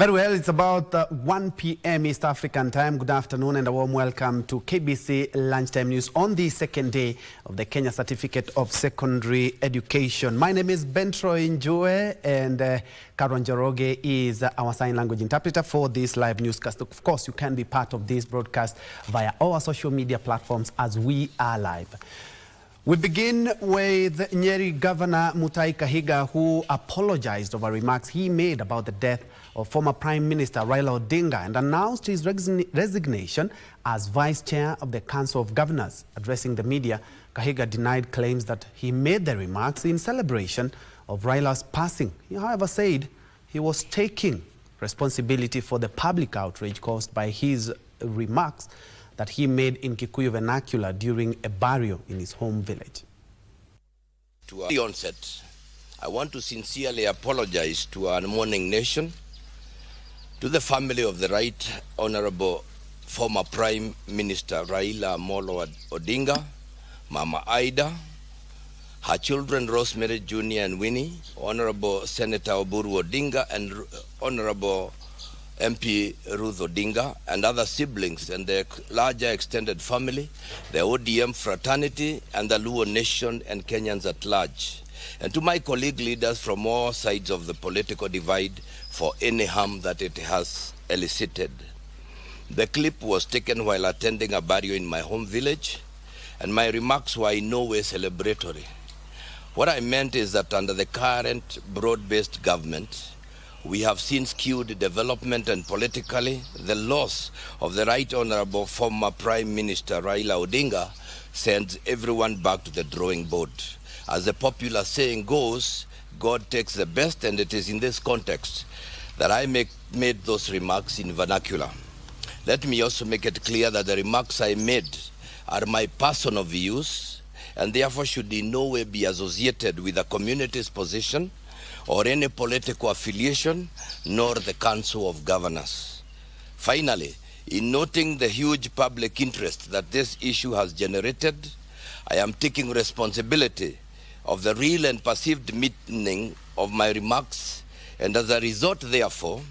Very well, it's about 1 p.m. East African time. Good afternoon and a warm welcome to KBC Lunchtime News on the second day of the Kenya Certificate of Secondary Education. My name is Njue and Karon Joroge is our sign language interpreter for this live newscast. Of course, you can be part of this broadcast via our social media platforms as we are live. We begin with Njue Governor Mutahi Kahiga, who apologized over remarks he made about the death of former Prime Minister Raila Odinga and announced his resignation as Vice Chair of the Council of Governors. Addressing the media, Kahiga denied claims that he made the remarks in celebration of Raila's passing. He, however, said he was taking responsibility for the public outrage caused by his remarks that he made in Kikuyu vernacular during a burial in his home village. To the onset, I want to sincerely apologize to our mourning nation, to the family of the Right Honorable former Prime Minister Raila Amolo Odinga, Mama Ida, her children Rosemary Jr. and Winnie, Honorable Senator Oburu Odinga and Honorable MP Ruth Odinga and other siblings and their larger extended family, the ODM fraternity and the Luo nation and Kenyans at large. And to my colleague leaders from all sides of the political divide for any harm that it has elicited. The clip was taken while attending a burial in my home village, and my remarks were in no way celebratory. What I meant is that under the current broad-based government, we have seen skewed development and politically the loss of the Right Honorable former Prime Minister Raila Odinga sends everyone back to the drawing board. As the popular saying goes, God takes the best, and it is in this context that I made those remarks in vernacular. Let me also make it clear that the remarks I made are my personal views and therefore should in no way be associated with the community's position or any political affiliation, nor the Council of Governors. Finally, in noting the huge public interest that this issue has generated, I am taking responsibility of the real and perceived meaning of my remarks, and as a result, therefore,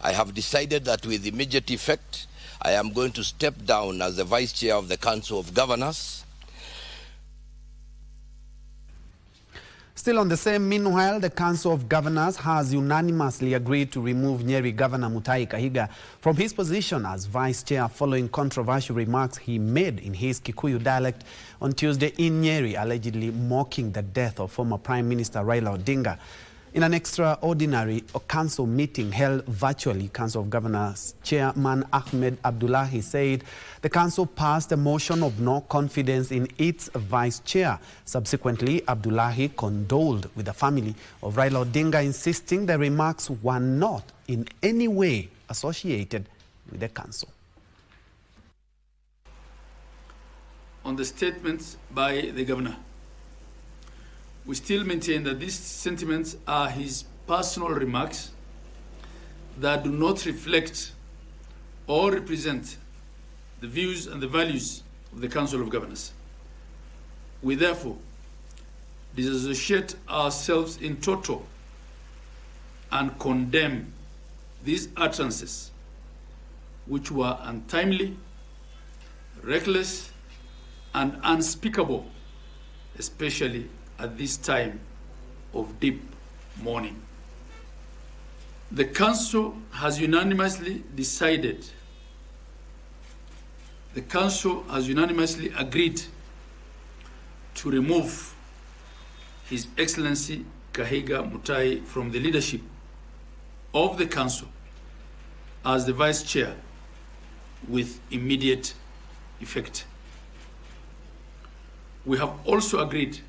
I have decided that with immediate effect, I am going to step down as the Vice Chair of the Council of Governors. Still on the same, meanwhile, the Council of Governors has unanimously agreed to remove Njue Governor Mutahi Kahiga from his position as Vice Chair following controversial remarks he made in his Kikuyu dialect on Tuesday in Njue, allegedly mocking the death of former Prime Minister Raila Odinga. In an extraordinary council meeting held virtually, Council of Governors Chairman Ahmed Abdullahi said the council passed a motion of no confidence in its vice chair. Subsequently, Abdullahi condoled with the family of Raila Odinga, insisting the remarks were not in any way associated with the council. On the statements by the governor, we still maintain that these sentiments are his personal remarks that do not reflect or represent the views and the values of the Council of Governors. We therefore disassociate ourselves in toto and condemn these utterances, which were untimely, reckless, and unspeakable, especially at this time of deep mourning. The Council has unanimously decided, the Council has unanimously agreed to remove His Excellency Kahiga Mutahi from the leadership of the Council as the Vice Chair with immediate effect. We have also agreed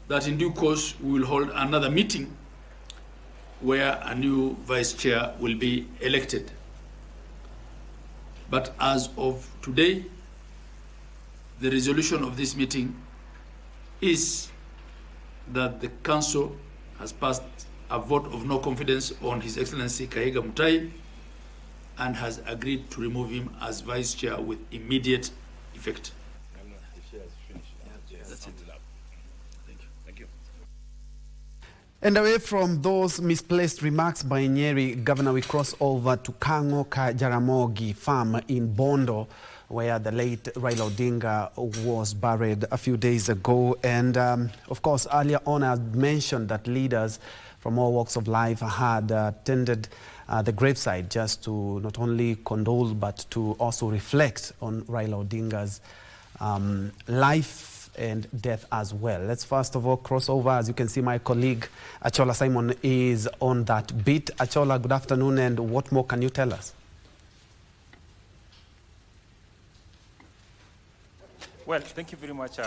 that in due course we will hold another meeting where a new vice chair will be elected. But as of today, the resolution of this meeting is that the council has passed a vote of no confidence on His Excellency Kahiga Mutahi and has agreed to remove him as vice chair with immediate effect. That's it. And away from those misplaced remarks by Njue, Governor, we cross over to Kango Ka Jaramogi farm in Bondo, where the late Raila Odinga was buried a few days ago. And of course, earlier on I mentioned that leaders from all walks of life had attended the graveside just to not only condole but to also reflect on Raila Odinga's life and death as well. Let's first of all cross over. As you can see, my colleague Achola Simon is on that beat. Achola, good afternoon, and what more can you tell us? Well, thank you very much,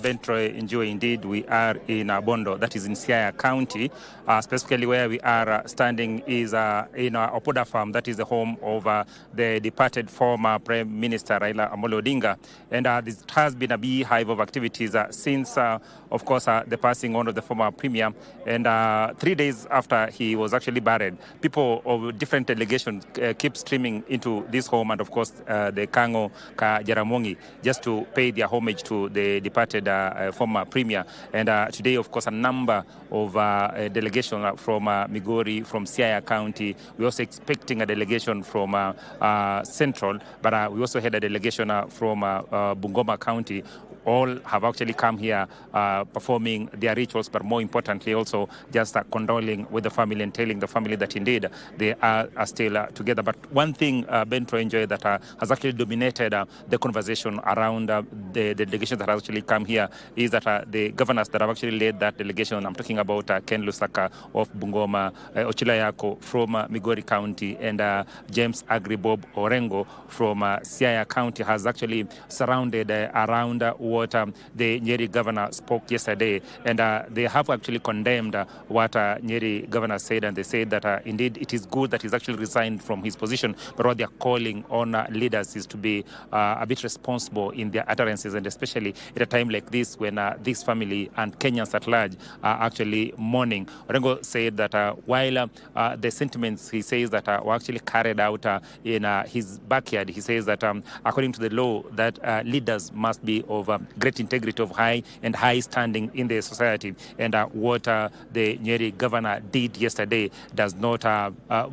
Ben Troy Njue. Indeed, we are in Bondo, that is in Siaya County. Specifically where we are standing is in Opoda Farm, that is the home of the departed former Prime Minister Raila Amolo Odinga. And this has been a beehive of activities since, of course, the passing on of the former Premier. And 3 days after he was actually buried, people of different delegations keep streaming into this home and, of course, the Kango Ka Jaramogi, just to pay their homage to the departed former Premier. And today, of course, a number of delegations from Migori, from Siaya County. We're also expecting a delegation from Central, but we also had a delegation from Bungoma County. All have actually come here performing their rituals, but more importantly also just condoling with the family and telling the family that indeed they are still together. But one thing, Ben Troy Njue, that has actually dominated the conversation around the delegations that have actually come here is that the governors that have actually led that delegation, I'm talking about Ken Lusaka of Bungoma, Ochila Yako from Migori County, and James Agribob Orengo from Siaya County, has actually surrounded around what the Njeri governor spoke yesterday, and they have actually condemned what Njeri governor said, and they said that indeed it is good that he's actually resigned from his position, but what they're calling on leaders is to be a bit responsible in their utterances, and especially at a time like this when this family and Kenyans at large are actually mourning. Orengo said that while the sentiments, he says, that were actually carried out in his backyard, he says that according to the law that leaders must be of great integrity, of high standing in the society, and what the Njeri governor did yesterday does not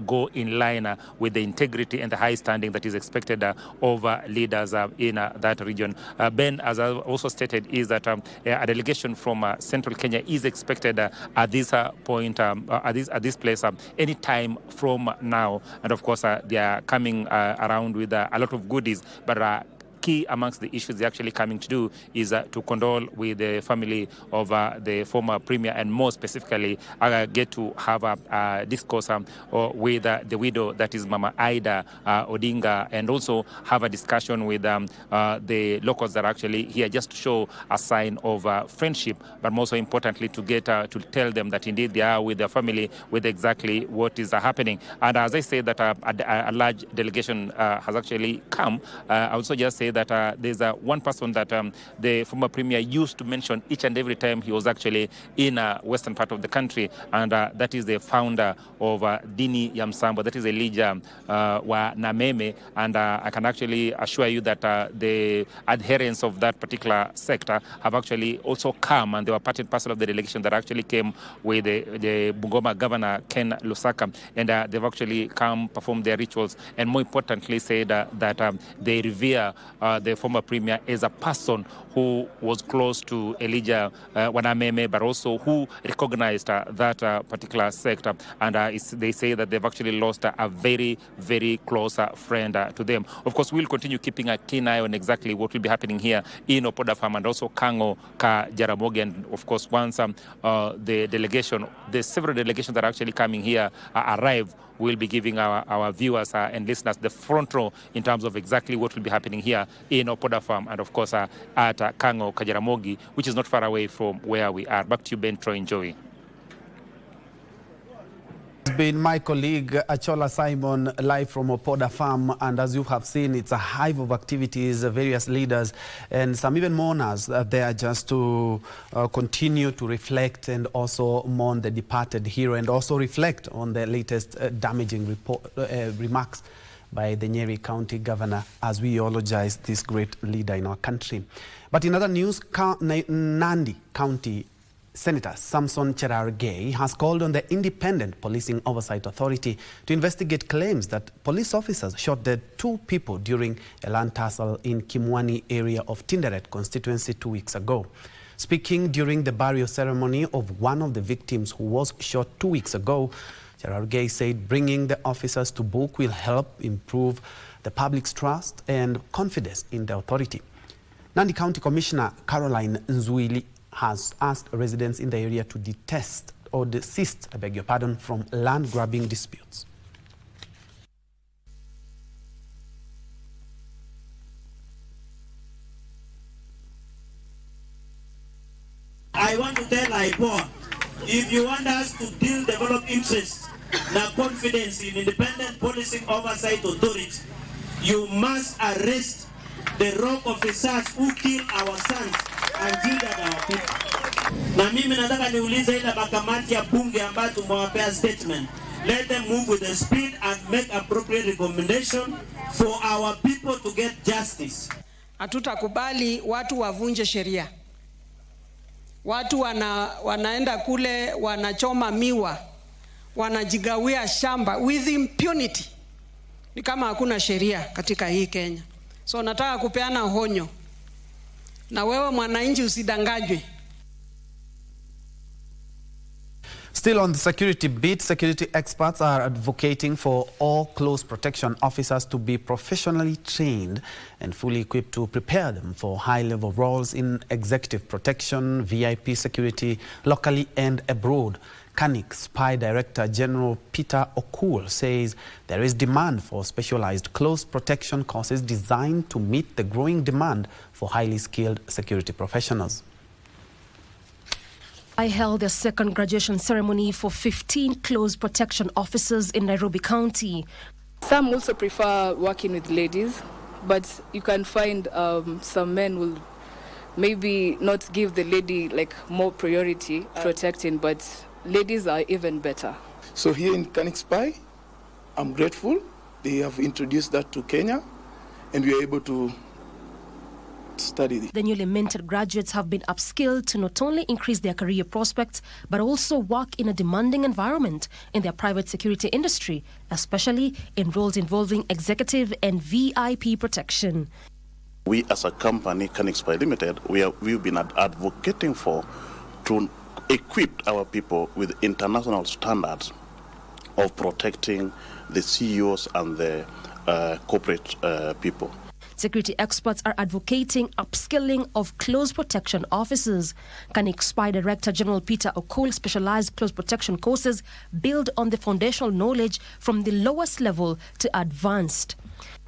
go in line with the integrity and the high standing that is expected of leaders in that region. Ben, as I also stated, is that a delegation from Central Kenya is expected at this point, at this place, any time from now, and of course they are coming around with a lot of goodies, but key amongst the issues they're actually coming to do is to condole with the family of the former Premier, and more specifically get to have a discourse with the widow, that is Mama Ida Odinga, and also have a discussion with the locals that are actually here, just to show a sign of friendship, but more so importantly to get to tell them that indeed they are with their family, with exactly what is happening. And as I say that a large delegation has actually come, I also just say that there's one person that the former Premier used to mention each and every time he was actually in a western part of the country, and that is the founder of Dini Yamsambo, that is Elijah wa Nameme, and I can actually assure you that the adherents of that particular sector have actually also come, and they were part and parcel of the delegation that actually came with the Bungoma governor Ken Lusaka, and they've actually come, performed their rituals, and more importantly said that they revere the former Premier as a person who was close to Elijah Wanameme, but also who recognized that particular sector. And they say that they've actually lost a very, very close friend to them. Of course, we'll continue keeping a keen eye on exactly what will be happening here in Opoda Farm and also Kango Ka Jaramogi. And of course, once the delegation, the several delegations that are actually coming here arrive, we'll be giving our viewers and listeners the front row in terms of exactly what will be happening here in Opoda Farm and, of course, at Kango Ka Jaramogi, which is not far away from where we are. Back to you, Ben Troy Njue. It's been my colleague Achola Simon live from Opoda Farm, and as you have seen, it's a hive of activities, various leaders and some even mourners there just to continue to reflect and also mourn the departed hero, and also reflect on the latest damaging remarks by the Njeri County Governor as we eulogize this great leader in our country. But in other news, Nandi County Senator Samson Cherargei has called on the Independent Policing Oversight Authority to investigate claims that police officers shot dead 2 people during a land tussle in Kimwani area of Tinderet constituency 2 weeks ago. Speaking during the burial ceremony of one of the victims who was shot 2 weeks ago, Cherargei said bringing the officers to book will help improve the public's trust and confidence in the authority. Nandi County Commissioner Caroline Njue has asked residents in the area to desist from land grabbing disputes. I want to tell IPOA, if you want us to develop interest and confidence in Independent Policing Oversight Authority, you must arrest the wrong officers who kill our sons and injured our people. Na mimi nataka niulize ile makamati ya bunge ambayo tumewapea statement. Let them move with the speed and make appropriate recommendation for our people to get justice. Hatutakubali watu wavunje sheria. Watu wanaenda kule wanachoma miwa, wanajigawia shamba with impunity. Ni kama hakuna sheria katika hii Kenya. So nataka kupeana honyo. Na wewe mwananchi usidanganywe. Still on the security beat, security experts are advocating for all close protection officers to be professionally trained and fully equipped to prepare them for high-level roles in executive protection, VIP security, locally and abroad. CANIC Spy Director General Peter Okul says there is demand for specialized close protection courses designed to meet the growing demand for highly skilled security professionals. I held a second graduation ceremony for 15 close protection officers in Nairobi County. Some also prefer working with ladies, but you can find some men will maybe not give the lady like more priority protecting, but ladies are even better. So here in CANIC Spy, I'm grateful. They have introduced that to Kenya, and we are able to study. The newly minted graduates have been upskilled to not only increase their career prospects, but also work in a demanding environment in their private security industry, especially in roles involving executive and VIP protection. We as a company, CANIC Spy Limited, we've been advocating to equip our people with international standards of protecting the CEOs and the corporate people. Security experts are advocating upskilling of close protection officers. CANIC Spy Director General Peter Okul specialized close protection courses build on the foundational knowledge from the lowest level to advanced.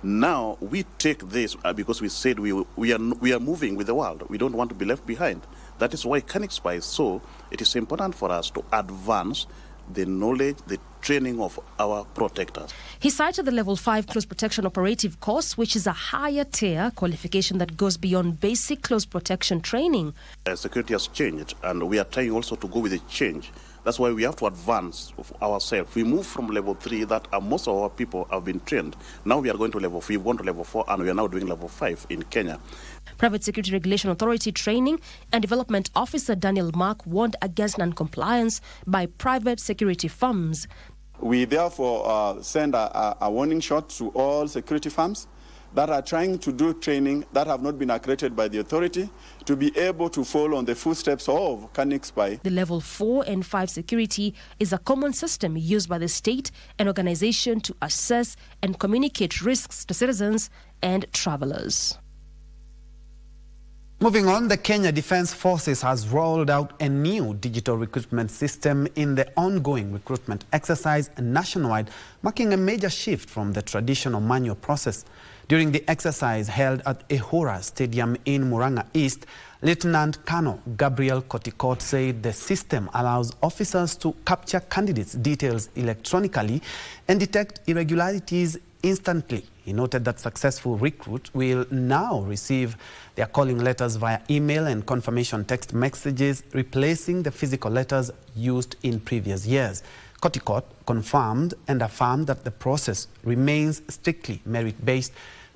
Now we take this because we said we are moving with the world. We don't want to be left behind. That is why CANIC Spy so it is important for us to advance the knowledge, the training of our protectors. He cited the Level 5 Close Protection Operative course, which is a higher tier qualification that goes beyond basic close protection training. Security has changed, and we are trying also to go with the change. That's why we have to advance ourselves. We move from level 3 that most of our people have been trained. Now we are going to level 4, we've gone to level 4, and we are now doing level 5 in Kenya. Private Security Regulation Authority Training and Development Officer Daniel Mark warned against non-compliance by private security firms. We therefore send a warning shot to all security firms that are trying to do training that have not been accredited by the authority to be able to follow on the footsteps of CANIC Spy. The Level 4 and 5 security is a common system used by the state and organization to assess and communicate risks to citizens and travelers. Moving on, the Kenya Defence Forces has rolled out a new digital recruitment system in the ongoing recruitment exercise nationwide, marking a major shift from the traditional manual process. During the exercise held at Ehura Stadium in Murang'a East, Lieutenant Colonel Gabriel Kotikot said the system allows officers to capture candidates' details electronically and detect irregularities instantly. He noted that successful recruits will now receive their calling letters via email and confirmation text messages, replacing the physical letters used in previous years. Kotikot confirmed and affirmed that the process remains strictly merit-based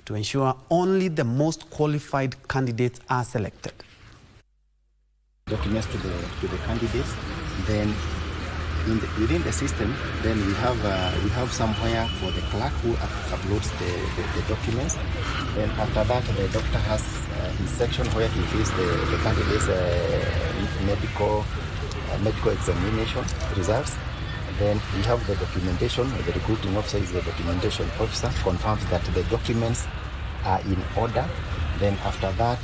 to ensure only the most qualified candidates are selected. documents to the candidates. Then within the system, then we have somewhere for the clerk who uploads the documents. Then after that, the doctor has his section where he fills the candidates' medical examination results. Then we have the documentation. The recruiting officer is the documentation officer, confirms that the documents are in order. Then after that,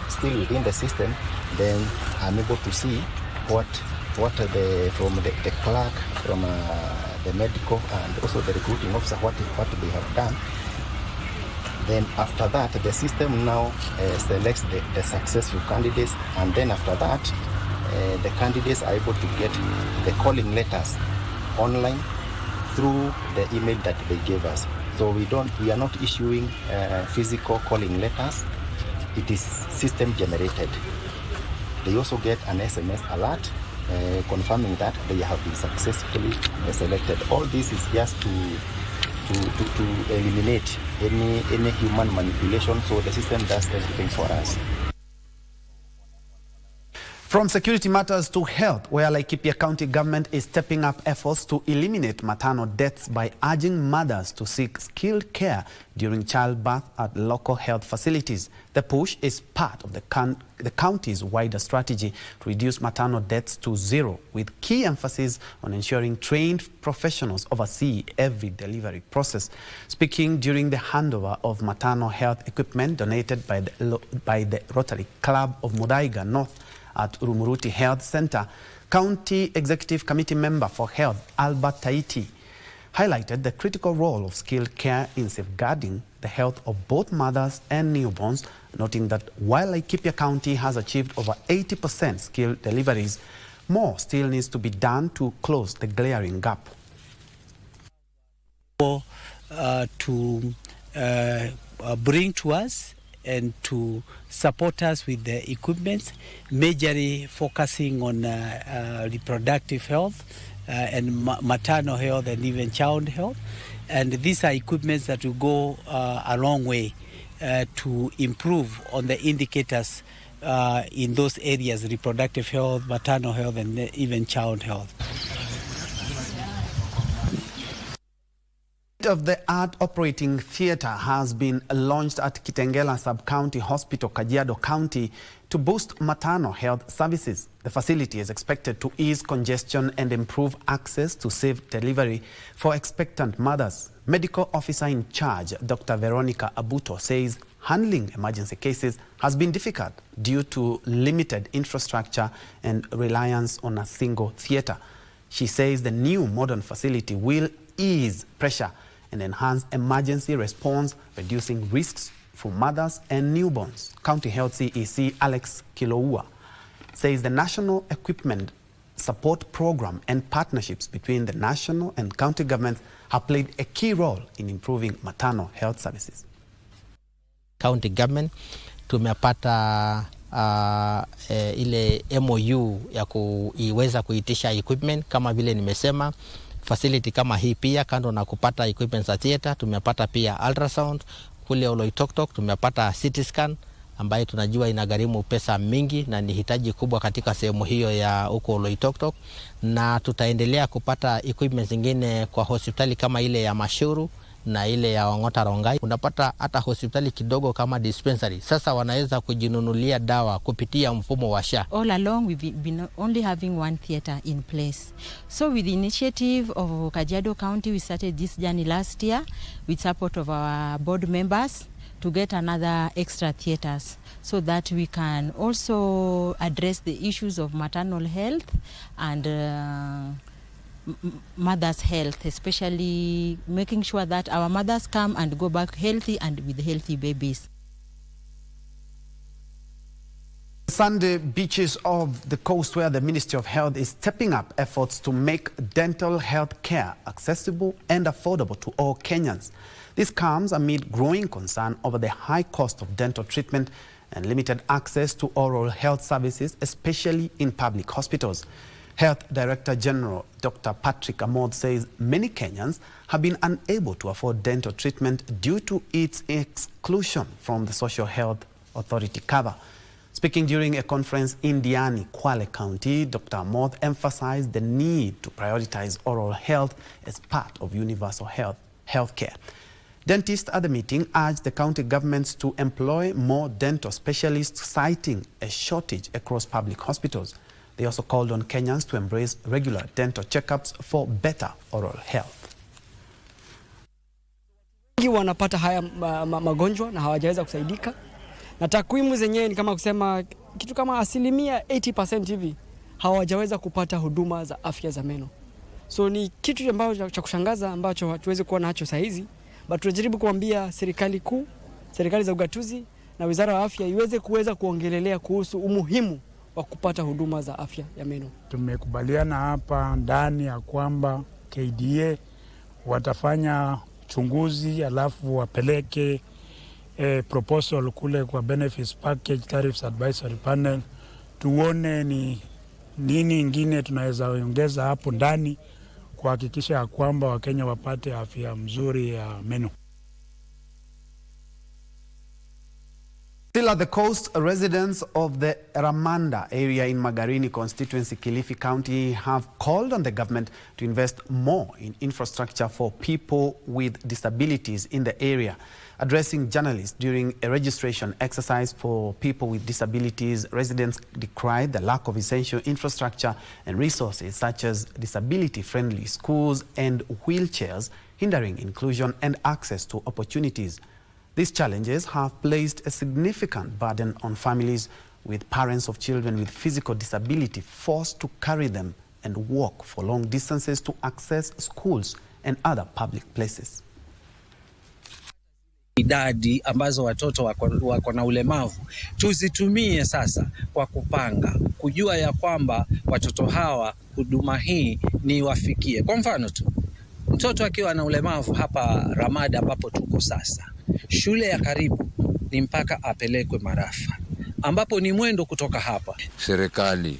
still within the system, then I'm able to see what from the clerk, from the medical, and also the recruiting officer, what they have done. Then after that, the system now selects the successful candidates, and then after that, the candidates are able to get the calling letters online through the email that they gave us. So we are not issuing physical calling letters. It is system generated. They also get an SMS alert confirming that they have been successfully selected. All this is just to eliminate any human manipulation, so the system does everything for us. From security matters to health, where Laikipia County government is stepping up efforts to eliminate maternal deaths by urging mothers to seek skilled care during childbirth at local health facilities. The push is part of the county's wider strategy to reduce maternal deaths to zero, with key emphasis on ensuring trained professionals oversee every delivery process. Speaking during the handover of maternal health equipment donated by the Rotary Club of Muthaiga North at Rumuruti Health Center, County Executive Committee member for Health, Albert Taiti, highlighted the critical role of skilled care in safeguarding the health of both mothers and newborns, noting that while Laikipia County has achieved over 80% skilled deliveries, more still needs to be done to close the glaring gap. To bring to us and to support us with the equipment, majorly focusing on reproductive health and maternal health and even child health. And these are equipments that will go a long way to improve on the indicators in those areas: reproductive health, maternal health, and even child health. State-of-the-art operating theatre has been launched at Kitengela Sub-County Hospital, Kajiado County, to boost maternal health services. The facility is expected to ease congestion and improve access to safe delivery for expectant mothers. Medical officer in charge, Dr. Veronica Abuto, says handling emergency cases has been difficult due to limited infrastructure and reliance on a single theatre. She says the new modern facility will ease pressure and enhance emergency response, reducing risks for mothers and newborns. County Health CEC Alex Kiloua says the National Equipment Support Program and partnerships between the national and county governments have played a key role in improving maternal health services. County government tumepata ile MOU ya kuiweza kuitisha equipment kama vile nimesema. Facility kama hii pia, kando na kupata equipment za theater, tumepata pia ultrasound. Kule Oloitoktok tumepata CT scan ambayo tunajua inagharimu pesa mingi na ni hitaji kubwa katika sehemu hiyo ya huko Oloitoktok, na tutaendelea kupata equipment zingine kwa hospitali kama ile ya Mashuru na ile ya Wangota Rongai. Unapata hata hospitali kidogo kama dispensary sasa wanaweza kujinunulia dawa kupitia mfumo wa SHA. All along we've been only having one theater in place. So with the initiative of Kajiado County, we started this journey last year with support of our board members to get another extra theaters so that we can also address the issues of maternal health and mother's health, especially making sure that our mothers come and go back healthy and with healthy babies. Sandy beaches of the coast, where the Ministry of Health is stepping up efforts to make dental health care accessible and affordable to all Kenyans. This comes amid growing concern over the high cost of dental treatment and limited access to oral health services, especially in public hospitals. Health Director General Dr. Patrick Amod says many Kenyans have been unable to afford dental treatment due to its exclusion from the Social Health Authority cover. Speaking during a conference in Diani, Kwale County, Dr. Amoth emphasized the need to prioritize oral health as part of universal health care. Dentists at the meeting urged the county governments to employ more dental specialists, citing a shortage across public hospitals. They also called on Kenyans to embrace regular dental checkups for better oral health. Wengi wanapata haya magonjwa na hawajaweza kusaidika. Na takwimu zenyewe ni kama kusema kitu kama 80% hivi hawajaweza kupata huduma za afya za meno. So ni kitu ambacho cha kushangaza ambacho hatuwezi kuwa nacho saa hizi. But tunajaribu kuambia serikali kuu, serikali za ugatuzi na Wizara ya Afya iweze kuongelelea kuhusu umuhimu wa kupata huduma za afya ya meno. Tumekubaliana hapa ndani ya kwamba KDA watafanya chunguzi alafu wapeleke proposal kule kwa Benefits Package Tariffs Advisory Panel, tuone ni nini ingine tunaweza ongeza hapo ndani kuhakikisha ya kwamba Wakenya wapate afya mzuri ya meno. Still at the coast, residents of the Ramanda area in Magarini constituency, Kilifi County, have called on the government to invest more in infrastructure for people with disabilities in the area. Addressing journalists during a registration exercise for people with disabilities, residents decried the lack of essential infrastructure and resources such as disability-friendly schools and wheelchairs, hindering inclusion and access to opportunities. These challenges have placed a significant burden on families with parents of children with physical disability forced to carry them and walk for long distances to access schools and other public places. Idadi ambazo watoto wako na ulemavu tuzitumie sasa kwa kupanga, kujua ya kwamba watoto hawa huduma hii ni wafikie. Kwa mfano tu, mtoto akiwa na ulemavu hapa Ramada ambapo tuko sasa, shule ya karibu ni mpaka apelekwe Marafa, ambapo ni mwendo kutoka hapa. Serikali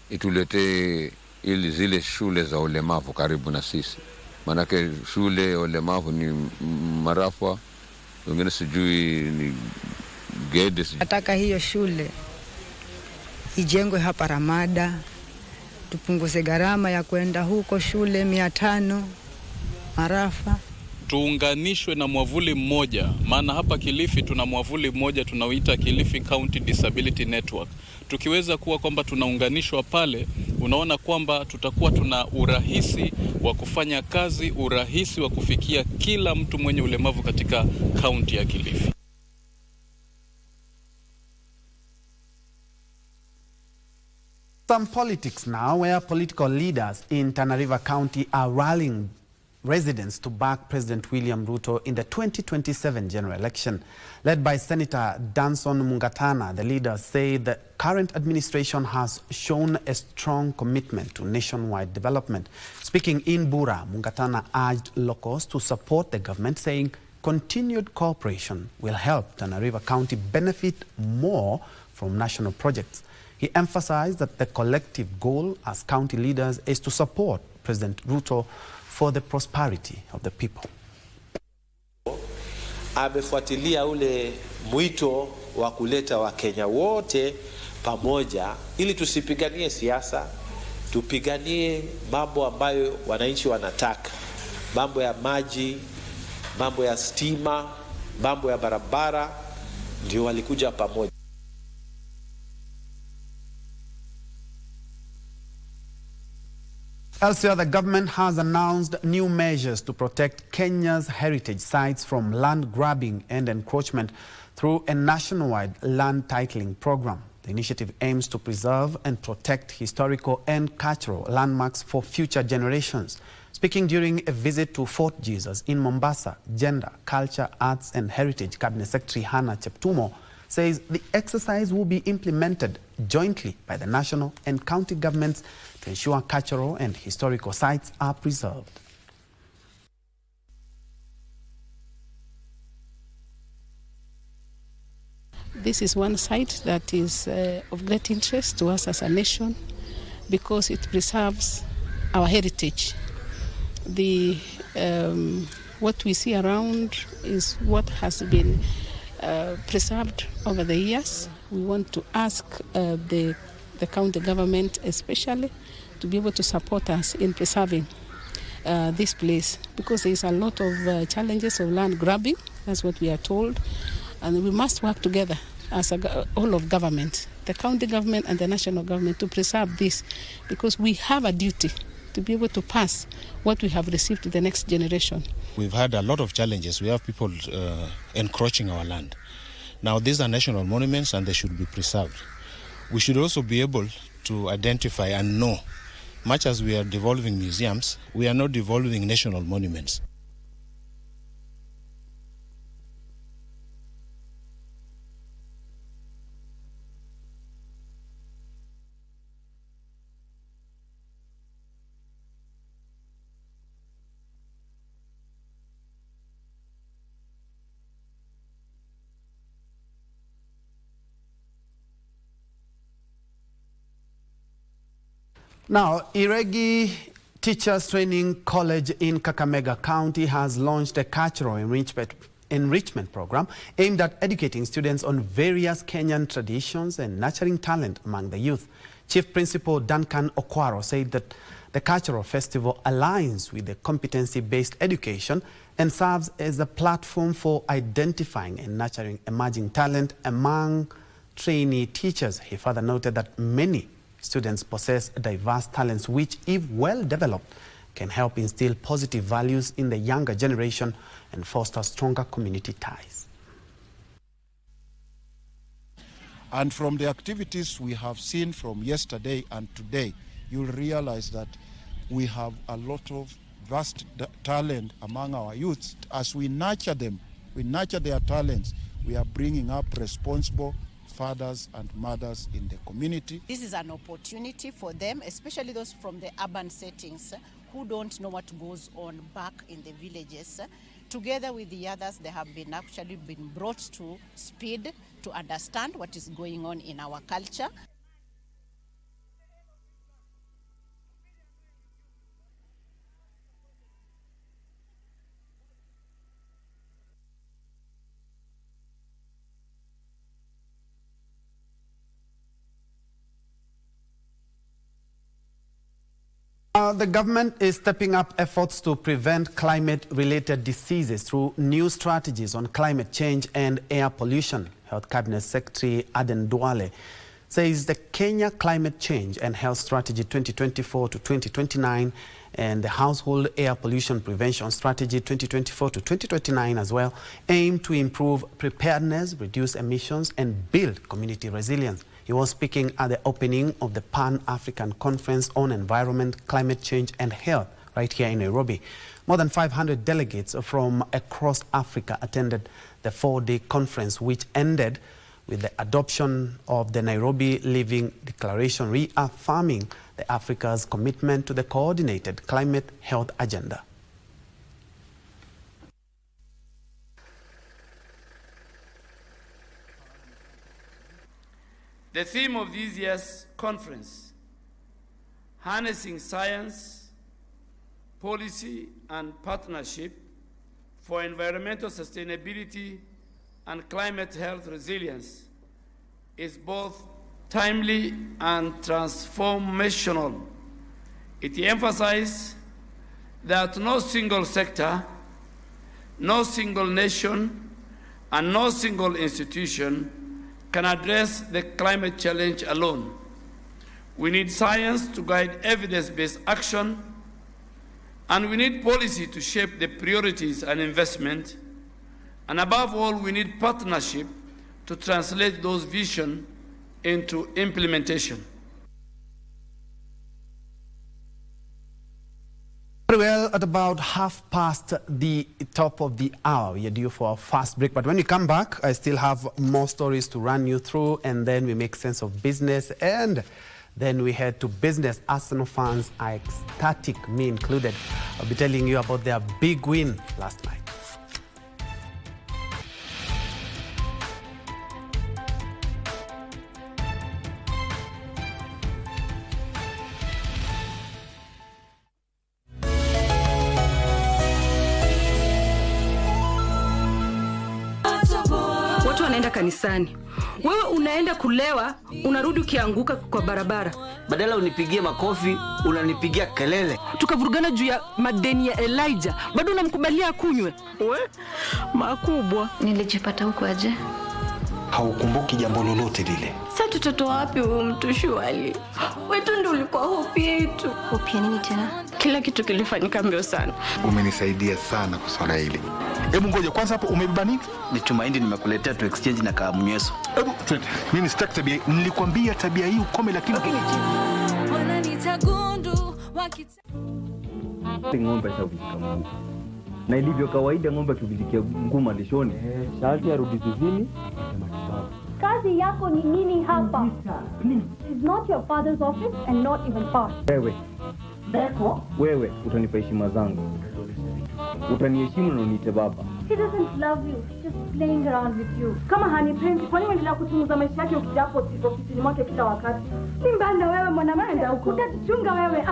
ituletee ili zile shule za ulemavu karibu na sisi. Manake shule ya ulemavu ni Marafa, wengine sijui ni Gede. Nataka hiyo shule ijengwe hapa Ramada, tupunguze gharama ya kwenda huko shule 500 Marafa. Tuunganishwe na mwavuli mmoja, maana hapa Kilifi tuna mwavuli mmoja tunauita Kilifi County Disability Network. Tukiweza kuwa kwamba tunaunganishwa pale, unaona kwamba tutakuwa tuna urahisi wa kufanya kazi, urahisi wa kufikia kila mtu mwenye ulemavu katika kaunti ya Kilifi. Some politics now, where political leaders in Tana River County are rallying residents to back President William Ruto in the 2027 general election. Led by Senator Danson Mungatana, the leaders say the current administration has shown a strong commitment to nationwide development. Speaking in Bura, Mungatana urged locals to support the government, saying continued cooperation will help Tana River County benefit more from national projects. He emphasized that the collective goal as county leaders is to support President Ruto for the prosperity of the people. Amefuatilia ule mwito wa kuleta Wakenya wote pamoja ili tusipiganie siasa, tupiganie mambo ambayo wananchi wanataka. Mambo ya maji, mambo ya stima, mambo ya barabara, ndio walikuja pamoja. Elsewhere, the government has announced new measures to protect Kenya's heritage sites from land grabbing and encroachment through a nationwide land titling program. The initiative aims to preserve and protect historical and cultural landmarks for future generations. Speaking during a visit to Fort Jesus in Mombasa, Gender, Culture, Arts and Heritage Cabinet Secretary Hannah Cheptumo says the exercise will be implemented jointly by the national and county governments to ensure cultural and historical sites are preserved. This is one site that is of great interest to us as a nation because it preserves our heritage. What we see around is what has been preserved over the years, we want to ask the county government especially to be able to support us in preserving this place, because there is a lot of challenges of land grabbing. That's what we are told, and we must work together as all of government, the county government and the national government, to preserve this, because we have a duty to be able to pass what we have received to the next generation. We've had a lot of challenges. We have people encroaching our land. Now, these are national monuments and they should be preserved. We should also be able to identify and know, much as we are devolving museums, we are not devolving national monuments. Now, Iregi Teachers Training College in Kakamega County has launched a cultural enrichment program aimed at educating students on various Kenyan traditions and nurturing talent among the youth. Chief Principal Duncan Okwaro said that the cultural festival aligns with the competency-based education and serves as a platform for identifying and nurturing emerging talent among trainee teachers. He further noted that many students possess diverse talents which, if well developed, can help instill positive values in the younger generation and foster stronger community ties. And from the activities we have seen from yesterday and today, you'll realize that we have a lot of vast talent among our youths. As we nurture them, we nurture their talents, we are bringing up responsible fathers and mothers in the community. This is an opportunity for them, especially those from the urban settings who don't know what goes on back in the villages. Together with the others, they have actually been brought to speed to understand what is going on in our culture. The government is stepping up efforts to prevent climate-related diseases through new strategies on climate change and air pollution. Health Cabinet Secretary Aden Duale says the Kenya Climate Change and Health Strategy 2024 to 2029 and the Household Air Pollution Prevention Strategy 2024 to 2029 as well aim to improve preparedness, reduce emissions and build community resilience. He was speaking at the opening of the Pan-African Conference on Environment, Climate Change and Health right here in Nairobi. More than 500 delegates from across Africa attended the 4-day conference, which ended with the adoption of the Nairobi Living Declaration, reaffirming Africa's commitment to the coordinated climate health agenda. The theme of this year's conference, harnessing science, policy and partnership for environmental sustainability and climate health resilience, is both timely and transformational. It emphasizes that no single sector, no single nation, and no single institution can address the climate challenge alone. We need science to guide evidence-based action, and we need policy to shape the priorities and investment, and above all, we need partnership to translate those visions into implementation. Very well, at about past the top of the hour, we are due for our fast break. But when we come back, I still have more stories to run you through, and then we make sense of business, and then we head to business. Arsenal fans are ecstatic, me included. I'll be telling you about their big win last night. anaenda kanisani. Wewe unaenda kulewa, unarudi ukianguka kwa barabara. Badala unipigie makofi, unanipigia kelele. Tukavurugana juu ya madeni ya Elijah. Bado unamkubalia akunywe. We, makubwa. Nilijipata huko aje? Haukumbuki jambo lolote lile. Sasa tutoto wapi huyu mtu shwali? Wetu ndio ulikuwa hope yetu. Hope ya nini tena? Kila kitu kilifanyika mbio sana. Umenisaidia sana kwa swala hili. Hebu ngoja kwanza hapo umebeba nini? Ni tumaini nimekuletea tu exchange na kaamnyeso. Hebu mimi sitaki tabia. Nilikwambia tabia hii ukome lakini wananitagundu ng'ombe shavikamua. Na ilivyo kawaida ng'ombe akivizikia nguma lishoni, sharti arudi zizini na matibabu. Kazi yako ni nini hapa? It's not your father's office and not even past. Wewe utanipa heshima zangu. Utaniheshimu na uniite baba. He doesn't love you, he's just playing around with you. Kama hanipendi, kwa nini unaendelea kuchunguza maisha yake ukijapo ofisini mwake kila wakati? Si mbanda wewe mwanamke, utachunga wewe.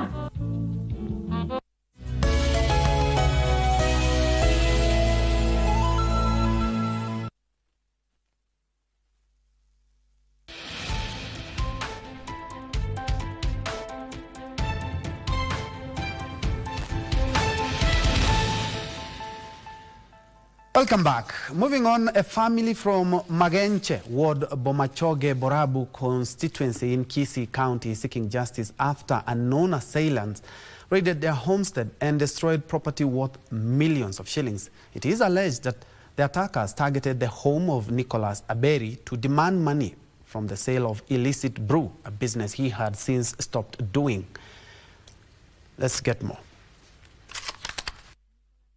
Welcome back. Moving on, a family from Magenche, Ward Bomachoge Borabu constituency in Kisii County is seeking justice after unknown assailants raided their homestead and destroyed property worth millions of shillings. It is alleged that the attackers targeted the home of Nicholas Aberi to demand money from the sale of illicit brew, a business he had since stopped doing. Let's get more.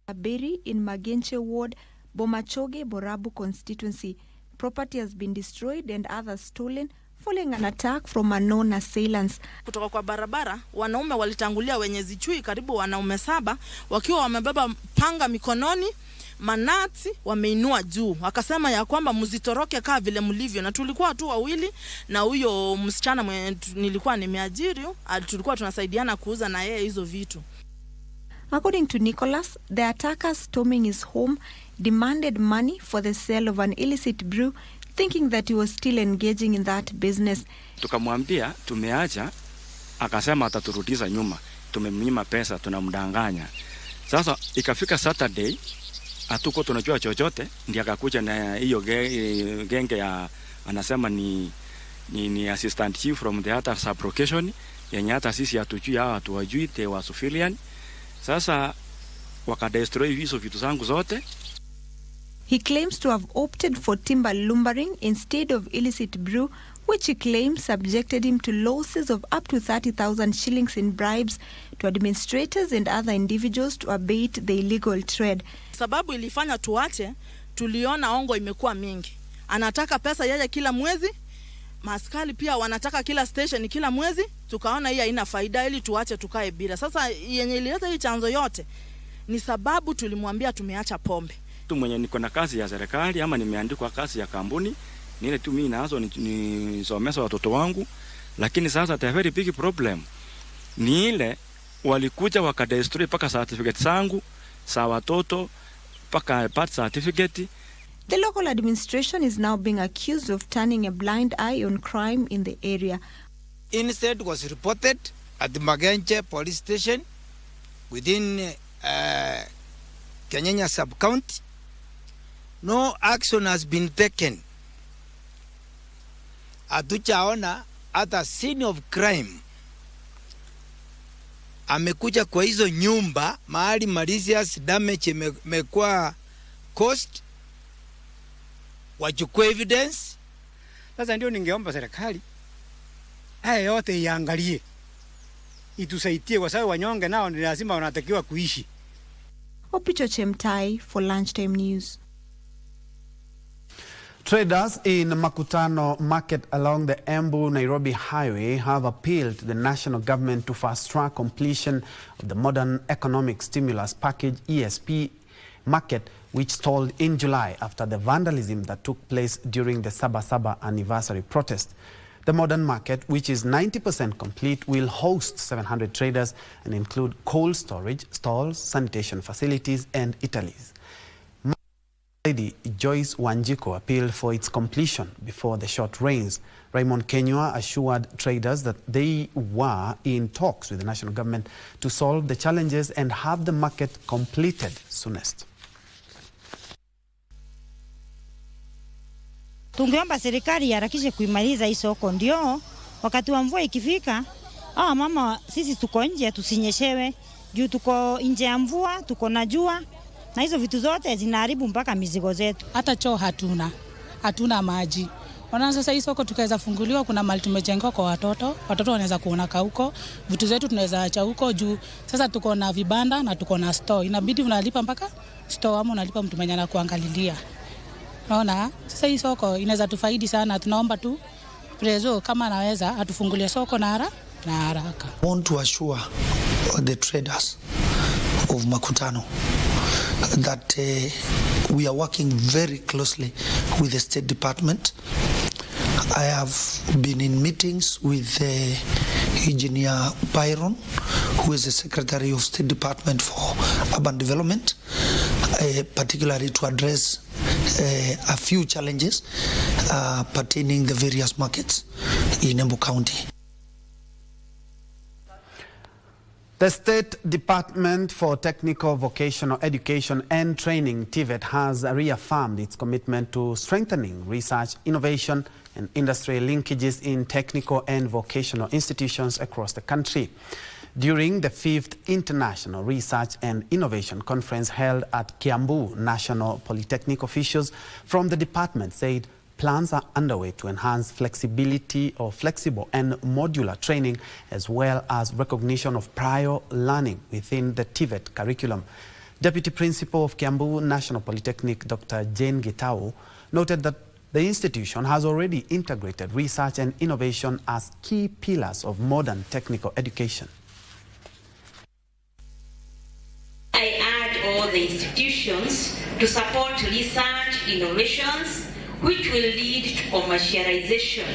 Aberi in Magenche Ward, Bomachoge Borabu constituency. Property has been destroyed and others stolen following an attack from unknown assailants. Kutoka kwa barabara, wanaume walitangulia wenye zichui karibu wanaume 7 wakiwa wamebeba panga mikononi, manati wameinua juu. Wakasema ya kwamba mzitoroke kaa vile mlivyo, na tulikuwa tu wawili na huyo msichana mwenye nilikuwa nimeajiri, tulikuwa tunasaidiana kuuza na yeye hizo vitu. According to Nicholas, the attackers storming his home demanded money for the sale of an illicit brew, thinking that he was still engaging in that business. Tukamwambia tumeacha, akasema ataturudisha nyuma. Tumemnyima pesa, tunamdanganya. Sasa ikafika Saturday, hatuko tunajua chochote, ndiye akakuja na hiyo genge ya anasema ni assistant chief from the other sub-location, yenye hata sisi hatujui hao hatuwajui, they were civilian. Sasa wakadestroy hizo vitu zangu zote. He claims to have opted for timber lumbering instead of illicit brew, which he claims subjected him to losses of up to 30,000 shillings in bribes to administrators and other individuals to abate the illegal trade. Sababu ilifanya tuache, tuliona ongo imekuwa mingi. Anataka pesa yeye kila mwezi, maskali pia wanataka kila station kila mwezi, tukaona hii haina faida ili tuache tukae bila. Sasa yenye ilileta hii chanzo yote ni sababu tulimwambia tumeacha pombe. Tu mwenye niko na kazi ya serikali ama nimeandikwa kazi ya kampuni, nile tu mimi nazo nisomesha watoto wangu, lakini sasa the very big problem ni ile walikuja wakadestroy paka certificate zangu za watoto, paka birth certificate. The local administration is now being accused of turning a blind eye on crime in the area. Instead was reported at the Magenche police station within Kenyanya sub-county. No action has been taken. Hatujaona hata scene of crime. Amekuja kwa hizo nyumba mahali malicious damage imekuwa caused, wachukue evidence. Sasa ndio ningeomba serikali haya yote iangalie, itusaidie kwa sababu wanyonge nao ni lazima wanatakiwa kuishi. Opicho Chemtai for Lunchtime News. Traders in Makutano Market along the Embu-Nairobi Highway have appealed to the national government to fast-track completion of the Modern Economic Stimulus Package ESP market, which stalled in July after the vandalism that took place during the Saba anniversary protest. The modern market, which is 90% complete, will host 700 traders and include cold storage, stalls, sanitation facilities and eateries. Lady Joyce Wanjiko appealed for its completion before the short rains. Raymond Njue assured traders that they were in talks with the national government to solve the challenges and have the market completed soonest. Tungeomba serikali iharakishe kuimaliza hii soko, ndio wakati wa mvua ikifika, mama sisi tuko nje tusinyeshewe, juu tuko nje ya mvua, tuko na jua, na hizo vitu zote zinaharibu mpaka mizigo zetu. Hata choo hatuna maji. Ona sasa hii soko tukaweza funguliwa, kuna mali tumejenga kwa watoto wanaweza kuona huko, vitu zetu tunaweza acha huko juu. Sasa tuko na vibanda na tuko na store, inabidi unalipa mpaka store ama unalipa mtu mwenye anakuangalilia. Naona sasa hii soko inaweza tufaidi sana, tunaomba tu prezo kama anaweza atufungulie soko na haraka. I want to assure the traders of Makutano that we are working very closely with the State Department. I have been in meetings with Engineer Byron, who is the Secretary of State Department for Urban Development, particularly to address a few challenges pertaining the various markets in Embu County. The State Department for Technical Vocational Education and Training, TVET, has reaffirmed its commitment to strengthening research, innovation, and industry linkages in technical and vocational institutions across the country. During the 5th International Research and Innovation Conference held at Kiambu, National Polytechnic officials from the department said plans are underway to enhance flexible and modular training, as well as recognition of prior learning within the TVET curriculum. Deputy Principal of Kiambu National Polytechnic, Dr. Jane Gitau, noted that the institution has already integrated research and innovation as key pillars of modern technical education. I urge all the institutions to support research innovations which will lead to commercialization.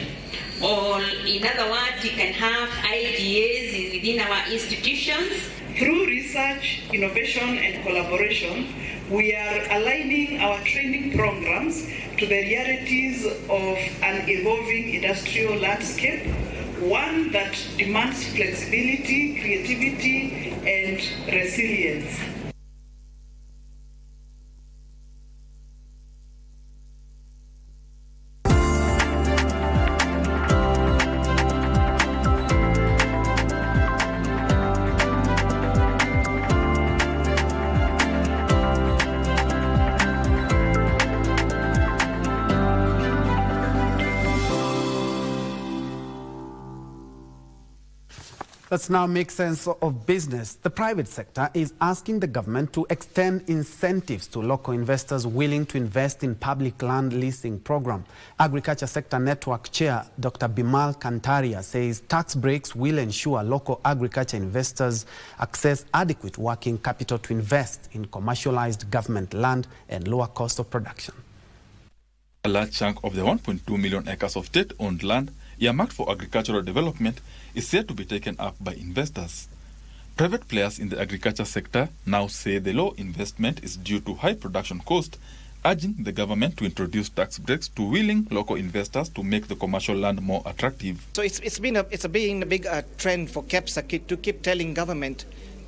Or in other words, we can have ideas within our institutions. Through research, innovation and collaboration, we are aligning our training programs to the realities of an evolving industrial landscape, one that demands flexibility, creativity and resilience. Let's now make sense of business. The private sector is asking the government to extend incentives to local investors willing to invest in public land leasing program. Agriculture Sector Network Chair Dr. Bimal Kantaria says tax breaks will ensure local agriculture investors access adequate working capital to invest in commercialized government land and lower cost of production. A large chunk of the 1.2 million acres of state-owned land earmarked for agricultural development is said to be taken up by investors. Private players in the agriculture sector now say the low investment is due to high production cost, urging the government to introduce tax breaks to willing local investors to make the commercial land more attractive. So it's been a big trend for KEPSA to keep telling government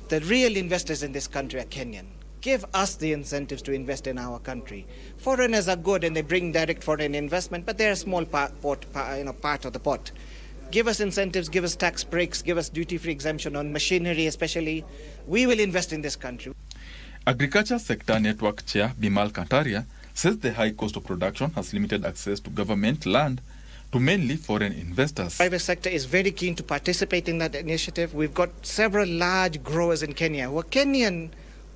the real investors in this country are Kenyan. Give us the incentives to invest in our country. Foreigners are good and they bring direct foreign investment, but they're a small part of the pot. Give us incentives, give us tax breaks, give us duty-free exemption on machinery especially. We will invest in this country. Agriculture Sector Network Chair Bimal Kantaria says the high cost of production has limited access to government land to mainly foreign investors. The private sector is very keen to participate in that initiative. We've got several large growers in Kenya who are Kenyan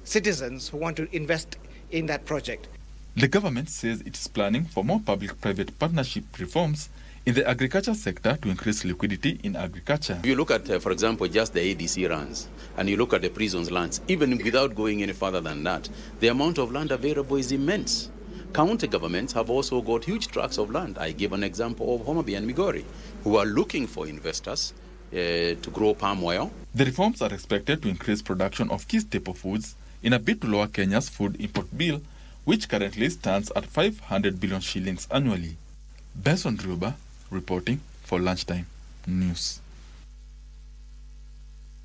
citizens who want to invest in that project. The government says it is planning for more public-private partnership reforms in the agriculture sector to increase liquidity in agriculture. If you look at, for example, just the ADC runs, and you look at the prisons lands, even without going any further than that, the amount of land available is immense. County governments have also got huge tracts of land. I give an example of Homa Bay and Migori, who are looking for investors to grow palm oil. The reforms are expected to increase production of key staple foods in a bid to lower Kenya's food import bill, which currently stands at 500 billion shillings annually. Benson Druba reporting for Lunchtime News.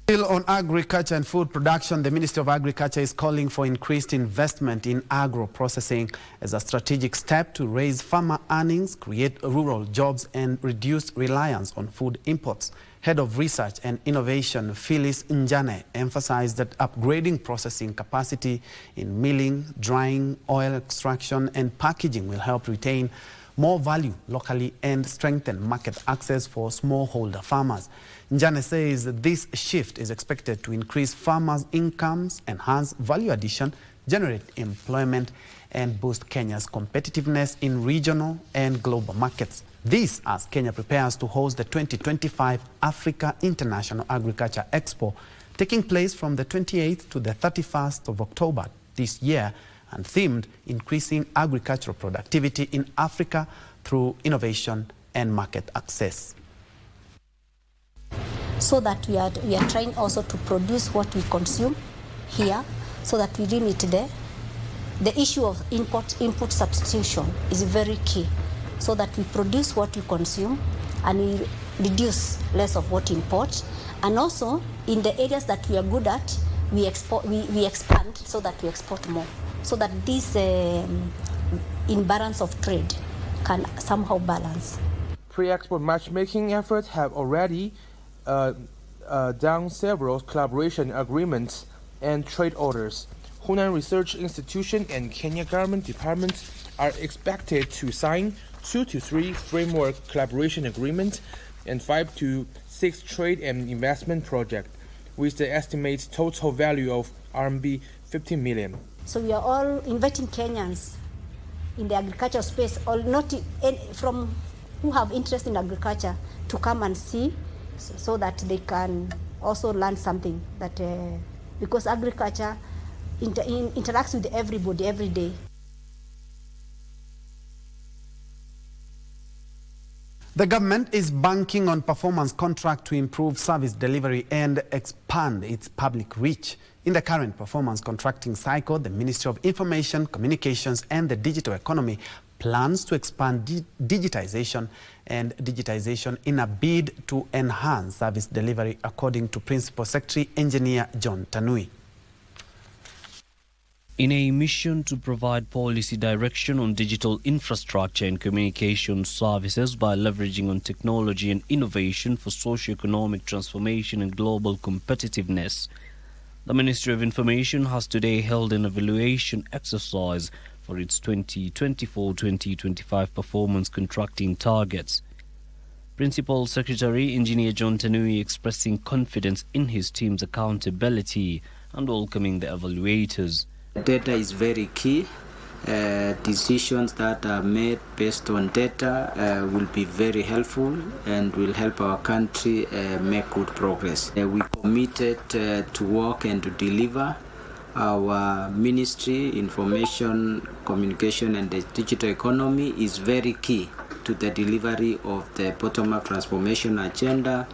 Still on agriculture and food production, the Ministry of Agriculture is calling for increased investment in agro-processing as a strategic step to raise farmer earnings, create rural jobs and reduce reliance on food imports. Head of Research and Innovation Phyllis Njue emphasized that upgrading processing capacity in milling, drying, oil extraction and packaging will help retain more value locally and strengthen market access for smallholder farmers. Njue says this shift is expected to increase farmers' incomes, enhance value addition, generate employment, and boost Kenya's competitiveness in regional and global markets. This as Kenya prepares to host the 2025 Africa International Agriculture Expo, taking place from the 28th to the 31st of October this year, and themed Increasing Agricultural Productivity in Africa through Innovation and Market Access. So that we are trying also to produce what we consume here, so that we limit the issue of input substitution is very key, so that we produce what we consume and we reduce less of what we import, and also in the areas that we are good at, we expand so that we export more, so that this imbalance of trade can somehow balance. Pre-export matchmaking efforts have already done several collaboration agreements and trade orders. Hunan Research Institution and Kenya government departments are expected to sign 2 to 3 framework collaboration agreements and 5 to 6 trade and investment projects, with the estimated total value of RMB 15 million. So we are all inviting Kenyans in the agricultural space, or not from who have interest in agriculture, to come and see, so that they can also learn something, that because agriculture interacts with everybody every day. The government is banking on performance contract to improve service delivery and expand its public reach. In the current performance contracting cycle, the Ministry of Information, Communications and the Digital Economy plans to expand digitization in a bid to enhance service delivery, according to Principal Secretary Engineer John Tanui. In a mission to provide policy direction on digital infrastructure and communication services by leveraging on technology and innovation for socio-economic transformation and global competitiveness, the Ministry of Information has today held an evaluation exercise for its 2024-2025 performance contracting targets. Principal Secretary Engineer John Tanui expressing confidence in his team's accountability and welcoming the evaluators. Data is very key. Decisions that are made based on data will be very helpful and will help our country make good progress. We committed to work and to deliver. Our Ministry, Information, Communication and the Digital Economy is very key to the delivery of the bottom-up transformation agenda,